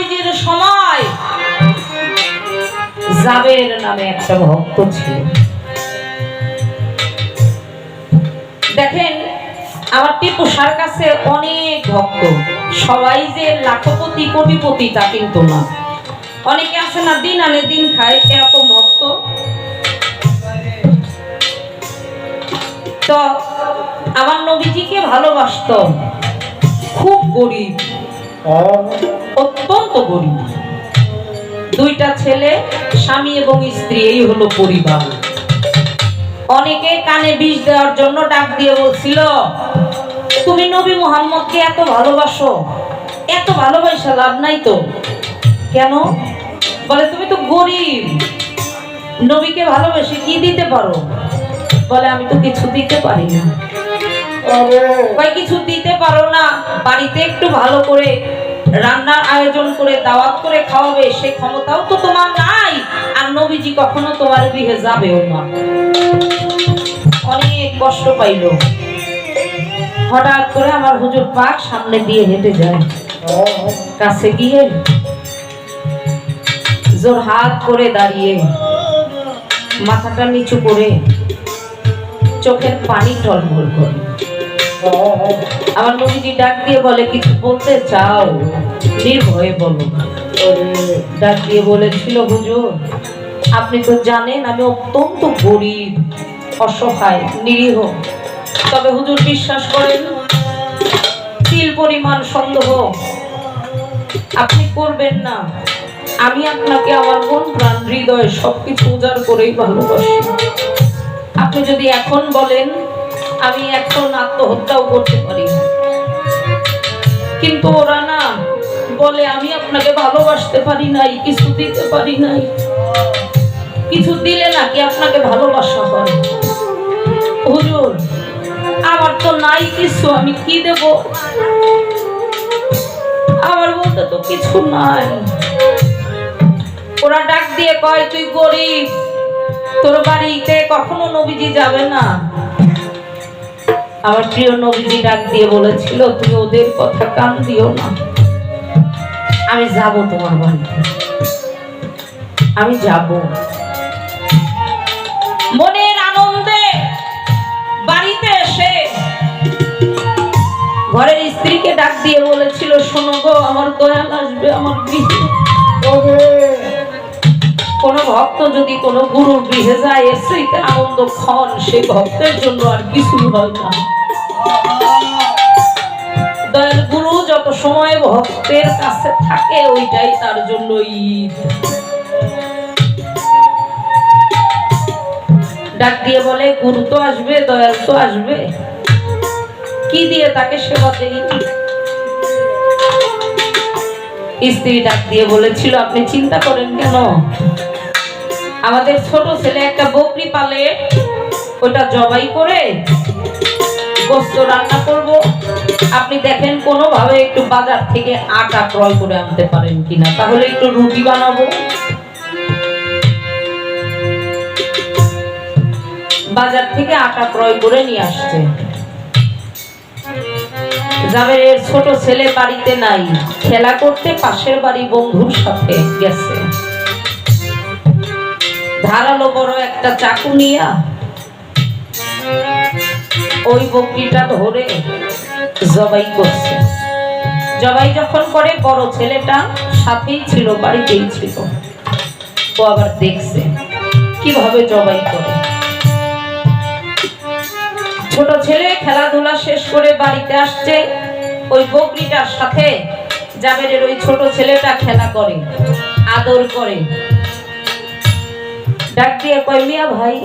নবীজির সময় জাবের নামে একটা ভক্ত ছিল। দেখেন আমার টিপু সার কাছে অনেক ভক্ত, সবাই যে লাখপতি কোটিপতি তা কিন্তু না। অনেকে আছে না দিন আনে দিন খায় এরকম ভক্ত। তো আমার নবীজিকে ভালোবাসতো, খুব গরিব, অত্যন্ত গরিব। দুইটা ছেলে, স্বামী এবং স্ত্রী, এই হলো পরিবার। অনেকে কানে বিষ দেওয়ার জন্য ডাক দিয়ে বলছিল, তুমি নবী মুহাম্মদকে এত ভালোবাসো, এত ভালোবাসা লাভ নাই তো। কেন? বলে তুমি তো গরিব, নবীকে ভালোবেসে কি দিতে পারো? বলে আমি তো কিছু দিতে পারি না। কিছু দিতে পারো না, বাড়িতে একটু ভালো করে রান্নার আয়োজন করে দাওয়াত করে খাওয়াবে সে ক্ষমতাও তো তোমার নাই, আর নবীজি কখনো তোমার গৃহে যাবেও না। অনেক কষ্ট পাইল। হঠাৎ করে আমার হুজুর পাক সামনে দিয়ে হেঁটে যায়, কাছে গিয়ে জোর হাত করে দাঁড়িয়ে মাথাটা নিচু করে চোখের পানি টলমল করে আমার নবীজি ডাক দিয়ে বলে, কিছু বলতে চাও? নির্ভয়ে বলো। ডাক দিয়ে বলেছিল, হুজুর আপনি তো জানেন আমি অত্যন্ত গরিব, অসহায়, নিরীহ। তবে হুজুর বিশ্বাস করেন, তিল পরিমাণ সন্দেহ আপনি করবেন না। আমি আপনাকে আমার মন প্রাণ হৃদয় সবকিছু উজাড় করেই ভালোবাসি। আপনি যদি এখন বলেন আমি এখন আত্মহত্যাও করতে পারি, কিন্তু ওরা না বলে আমি আপনাকে ভালোবাসতে পারি নাই, কিছু দিতে পারি নাই। কিছু দিলে নাকি আপনাকে ভালোবাসা হয়? হুজুর আমার তো নাই কিছু, আমি কি দেব? আমার বলতে তো কিছু নাই। ওরা ডাক দিয়ে কয়, তুই গরিব, তোর বাড়িতে কখনো নবীজি যাবে না। আমার প্রিয় নবীজি ডাক দিয়ে বলেছিল, তুমি ওদের কথা কান দিও না, আমি যাব তোমার বাড়িতে, আমি যাব। মনের আনন্দে বাড়িতে এসে ঘরের স্ত্রীকে ডাক দিয়ে বলেছিল, শোনো গো, আমার দয়াল আসবে আমার গৃহে। কোন ভক্ত যদি কোন গুরুর গৃহে যায়, এসে আনন্দ ক্ষণ সে ভক্তের জন্য আর কিছু হয় না। দয়াল গুরু যত সময় ভক্তের কাছে থাকে ওইটাই তার জন্য ঈদ। ডাক দিয়ে বলে, গুরু তো আসবে, দয়াল তো আসবে, কি দিয়ে তাকে সেবা দেই? স্ত্রী ডাক দিয়ে বলেছিল, আপনি চিন্তা করেন কেন? আমাদের ছোট ছেলে একটা বকরি পালে, ওটা জবাই করে গোশত রান্না করব। আপনি দেখেন কোনোভাবে একটু বাজার থেকে আটা ক্রয় করে আনতে পারেন কিনা, তাহলে একটু রুটি বানাবো। বাজার থেকে আটা ক্রয় করে নিয়ে আসছে। জাবেরের ছোট ছেলে বাড়িতে নাই, খেলা করতে পাশের বাড়ি বন্ধুর সাথে গেছে। ধারালো বড় একটা চাকু নিয়ে ওই বকরিটা ধরে জবাই করছে। জবাই যখন করে, বড় ছেলেটা সাথেই ছিল, বাড়িতেই ছিল। ও আবার দেখছে কিভাবে জবাই করে। ছোট ছেলে খেলাধুলা শেষ করে বাড়িতে আসছে, ওই বকরিটার সাথে জাবেরের ওই ছোট ছেলেটা খেলা করে, আদর করে। ডাক দিয়ে কয়, মিয়া ভাই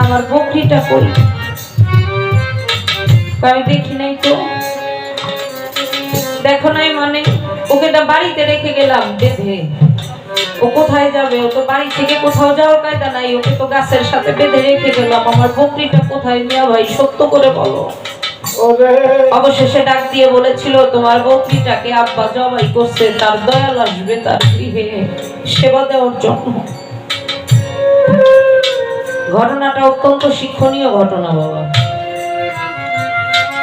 আমার বকরিটা কই? আমি দেখি নাই তো। দেখো নাই মানে? ওকে বাড়িতে রেখে গেলাম বেঁধে। ও কোথায় যাবে? ও তো বাড়ি থেকে কোথাও যাওয়ার কায়দা নাই, ওকে তো গাছের সাথে বেঁধে রেখে গেলাম। আমার বকরিটা কোথায় মিয়া ভাই, সত্য করে বলো। অবশেষে ডাক দিয়ে বলেছিল, তোমার বকরিটাকে আব্বা জবাই করছে, তার দয়াল আসবে তার গৃহে সেবা দেওয়ার জন্য। ঘটনাটা অত্যন্ত শিক্ষণীয় ঘটনা বাবা।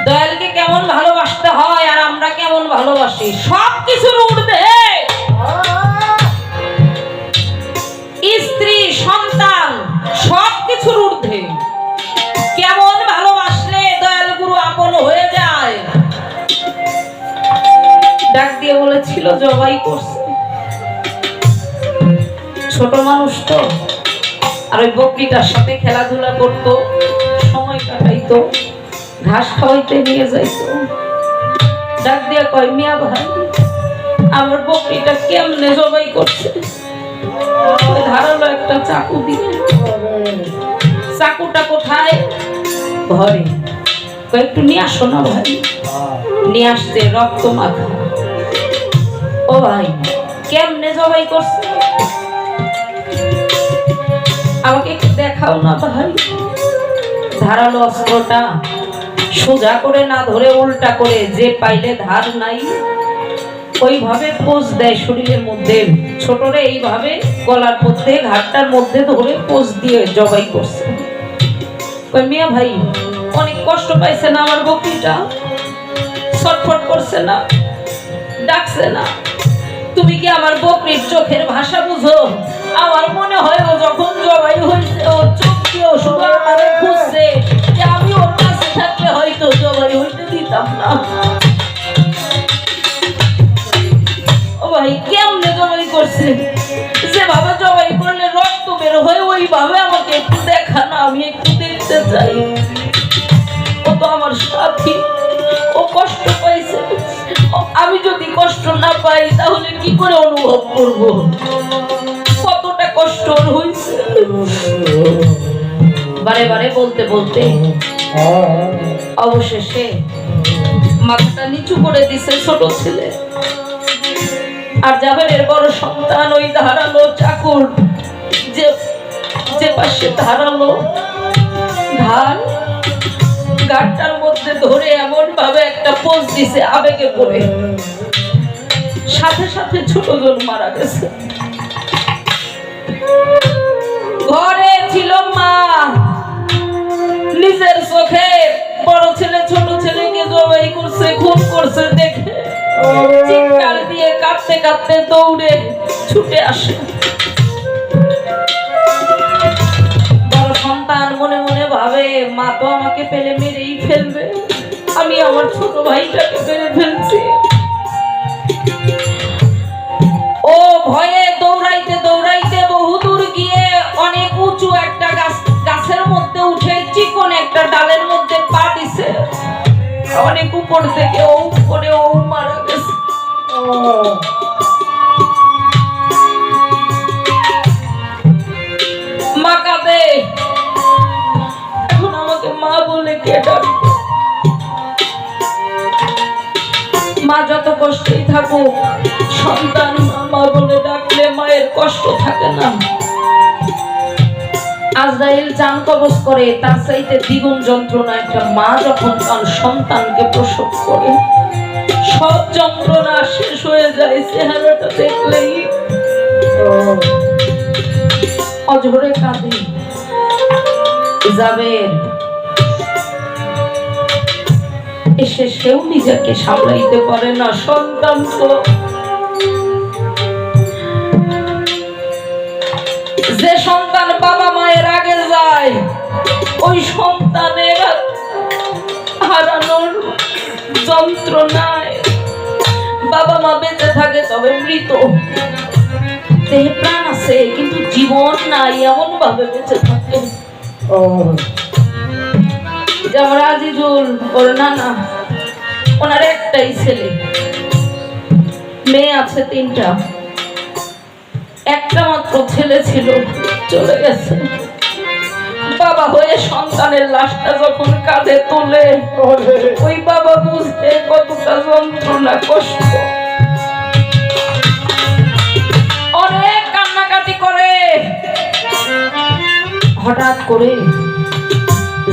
দয়ালকে কেমন ভালোবাসতে হয় আর আমরা কেমন ভালোবাসি, সবকিছুর ঊর্ধ্বে সন্তান সবকিছুর ঊর্ধ্বে। কেমন ভালোবাসলে দয়াল গুরু আপন হয়ে যায়। ডাক দিয়ে বলেছিল জবাই করছে, ছোট মানুষ তো, আর ওই বকরিটার সাথে খেলাধুলা করতো, সময় কাটাইতো, ঘাস খাওয়াইতে নিয়ে যাইতো। ডাক দিয়া কয় মিয়া ভাই আমার বকরিটা কেমনে জবাই করছে। ধারালো একটা চাকু দিয়ে। চাকুটা কোথায়? ঘরে। একটু নিয়ে আসো না ভাই। নিয়ে আসছে রক্ত মাখা। ও ভাই কেমনে জবাই করছে আমাকে একটু দেখাও না ভাই। ধারালো অস্ত্রটা সোজা করে না ধরে উল্টা করে, যে পাইলে ধার নাই ওইভাবে পোজ দেয় শরীরের মধ্যে। ছোটরে এইভাবে গলার মধ্যে ঘাটটার মধ্যে ধরে পোজ দিয়ে জবাই করছে। কই মিয়া ভাই অনেক কষ্ট পাইছে না আমার বকরিটা? ছটফট করছে না, ডাকছে না? তুমি কি আমার বকরির চোখের ভাষা বুঝো? আমার মনে হয় ও যখন জবাই হয়েছে ওর চোখ দিয়েও শুধু আমারে খুঁজছে যে আমি ওর কাছে থাকলে হয়তো জবাই হইতে দিতাম না। ও ভাই কেমনে জবাই করছে? যেভাবে জবাই করলে রক্ত বের হয় ওইভাবে আমাকে একটু দেখা না, আমি একটু দেখতে চাই। ও তো আমার সাথী, ও কষ্ট পাইছে। আমি যদি কষ্ট না পাই তাহলে কি করে অনুভব করব কতটা কষ্ট হয়েছে। বারে বারে বলতে বলতে অবশেষে মাথাটা নিচু করে দিছে ছোট ছেলে। আর জাবেরের বড় সন্তান ওই ধারালো চাকুর যে পাশে ধারালো ধার গাড়টার মধ্যে ধরে এমন ভাবে একটা পোজ দিছে আবেগে পড়ে, সাথে সাথে ছোটজন মারা গেছে। ঘরে ছিল মা, নিজের চোখে বড় ছেলে ছোট ছেলেকে জবাই করছে, খুন করছে দেখে চিৎকার দিয়ে কাঁদতে কাঁদতে দৌড়ে ছুটে আসে। বড় সন্তান মনে মনে ভাবে মা তো আমাকে পেলে মেরেই ফেলবে, আমি আমার ছোট ভাইটাকে মেরে ফেলছি। ও ভয়ে দৌড়াইতে দৌড়াইতে বহুদূর গিয়ে অনেক উঁচু একটা গাছের মধ্যে উঠে চিকন একটা ডালের মধ্যে পা দিছে। অনেক উপর থেকে ও করে ও মারা গেছে। মা কাঁদে, এখন আমাকে মা বলে কে ডাকবে? মা যত কষ্টই থাকুক, সন্তান মা বলে ডাকলে মায়ের কষ্ট থাকে না। আজরাইল জান কবজ করে, তার চাইতে দ্বিগুণ যন্ত্রণা একটা মা যখন তার সন্তানকে প্রসব করে। সব যন্ত্রণা শেষ হয়ে যায়, চেহারাটা দেখলেই অঝরে কাঁদে। জাবের এসে সেও নিজেকে সামলাইতে পারে না। সন্তান তো যে সন্তান বাবা মায়ের আগে যায় ওই সন্তানের হারানোর যন্ত্রণায় বাবা মা বেঁচে থাকে তবে মৃত, দেহে প্রাণ আছে কিন্তু জীবন নাই, এমন ভাবে বেঁচে থাকে। যেমন আজিজুল ওর নানা, ওনার একটাই ছেলে, মেয়ে আছে তিনটা, একটা মাত্র ছেলে ছিল, চলে গেছে। বাবা হয়ে সন্তানের লাশটা যখন কাঁধে তোলে ওই বাবা বুঝতে কতটা যন্ত্রণা কষ্ট, অনেক কান্নাকাটি করে। হঠাৎ করে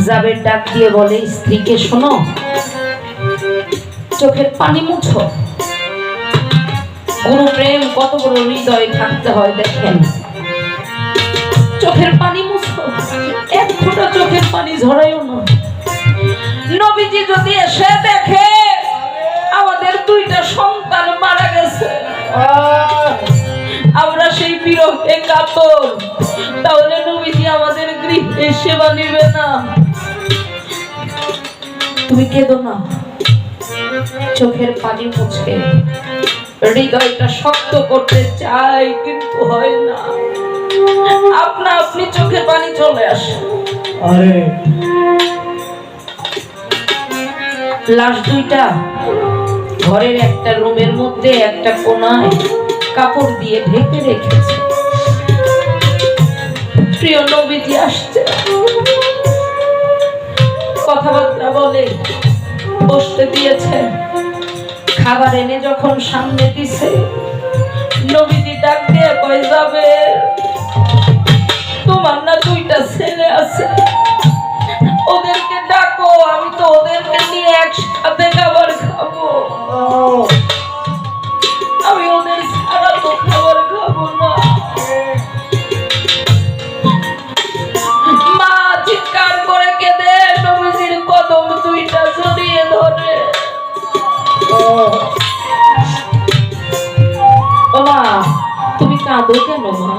জাবের ডাক দিয়ে বলে স্ত্রীকে, শোনো চোখের পানি মুছো। গুরু প্রেম কত বড় হৃদয় থাকতে হয় দেখেন। চোখের পানি মুছো, এক ফোঁটা চোখের পানি ঝরাইও না। নবীজি যদি এসে দেখে আমাদের দুইটা সন্তান মারা গেছে, আমরা সেই বিরহে কাতর, তাহলে নবীজি আমাদের গৃহে সেবা নিবে না। তুমি কেঁদো না, চোখের পানি মুছে হৃদয়টা শক্ত করতে চাই, কিন্তু হয় না। আপনা আপনি চোখে পানি চলে আসে। লাশ দুইটা ঘরের একটা রুমের মধ্যে একটা কোনায় কাপড় দিয়ে ঢেকে রেখেছে। প্রিয় নবীজি আসছে, কথাবার্তা বলে বসতে দিয়েছে। খাবার এনে যখন সামনে দিছে, নবীজি ডাক দিয়ে কই যাবে? তোমার না দুইটা ছেলে আছে, ওদেরকে ডাকো, আমি তো ওদেরকে নিয়ে একসাথে খাবার খাবো। আমি ওদের ছাড়া তো খাবার খাবো না। মা চিৎকার করে কেঁদে নবীজির কদম দুইটা জড়িয়ে ধরে। মা, তুমি কাঁদো কেন মা?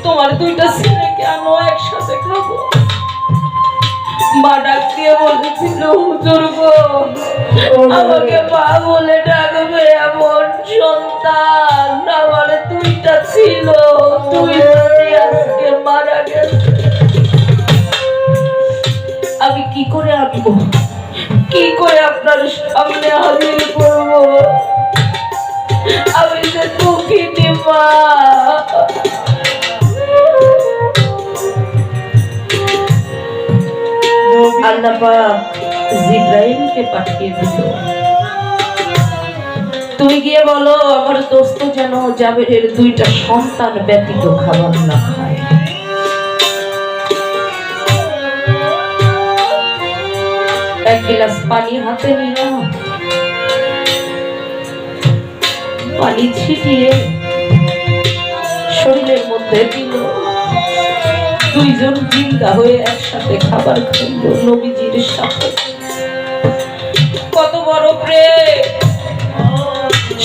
তোমার দুইটা ছেলে কেন একসাথে খাবো? মা ডাক দিয়ে বলেছিল, হুজুর গো, আমাকে মা বলে ডাকবে এমন সন্তান আমার দুইটা ছিল, দুইটাই আজকে মারা গেছে। আমি কি করে আনবো, কি করে আপনার সামনে হাজির করবো? আমি যে দুঃখিনী মা। আল্লাহ পাক জিব্রাইলকে পাঠিয়ে দিল, তুমি গিয়ে বলো আমার দোস্ত যেন জাবেরের দুইটা সন্তান ব্যতীত খাবার না খায়। এক গ্লাস পানি হাতে নিয়ে পানি ছিটিয়ে শরীরের মধ্যে দিল। দুইজন জিন্দা হয়ে একসাথে খাবার খাইল নবীজির সাথে। কত বড় প্রেম!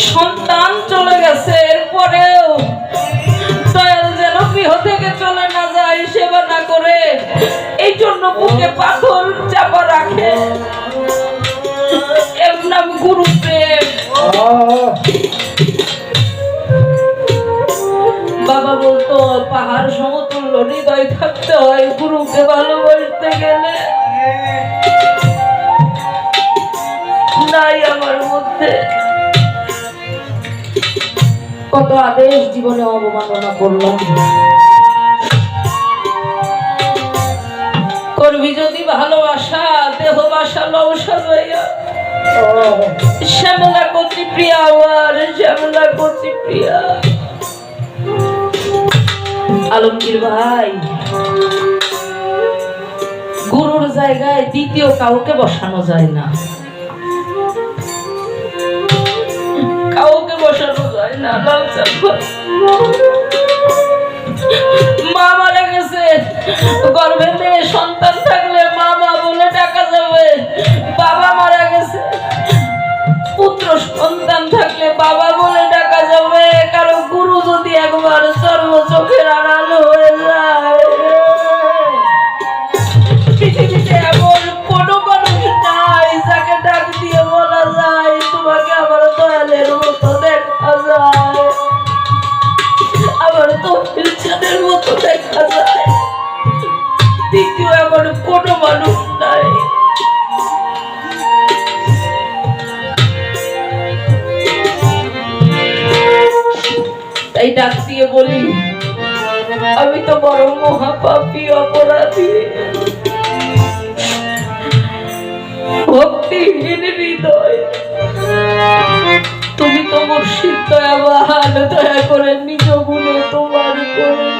সন্তান চলে গেছে, এরপরেও দয়াল যেন গৃহ থেকে চলে না যায়, সেবা না করে, এই জন্য বুকে পাথর চাপা রাখে। এর নাম গুরু প্রেম। বাবা বলতো পাহাড় সমতুল্য হৃদয় থাকতে হয় গুরুকে ভালোবাসতে গেলে। নাই আমার মধ্যে। কত আদেশ জীবনে অবমাননা করলাম। করবি যদি ভালোবাসা, দেহ বাসা লও সাজাইয়া। শ্যামলা কচি প্রিয়া, আমার শ্যামলা কচি প্রিয়া। আলমগীর ভাই, গুরুর জায়গায় দ্বিতীয় কাউকে বসানো যায় না, কাউকে বসানো যায় না। মা মারা গেছে, গর্ভে মেয়ে সন্তান থাকলে মামা বলে ডাকা যাবে। বাবা মারা গেছে, পুত্র সন্তান থাকলে বাবা বলে ডাকা যাবে। কারণ গুরু যদি একবার সর্ব চোখের আড়াল হয়ে যায়, পৃথিবীতে এমন কোনো মানুষ নাই যাকে ডাক দিয়ে বলা যায় তোমাকে আমার দয়ালের মতো দেখা যায়, আমার তফিলচাঁদের মতো দেখা যায়। দ্বিতীয় এমন কোনো মানুষ নাই। তাই ডাক দিয়ে বলি, আমি তো বড় মহাপাপী অপরাধী, ভক্তিহীন হৃদয়। তুমি তো মুর্শিদ দয়াবান, দয়া করে নিজ গুণে তোমার করে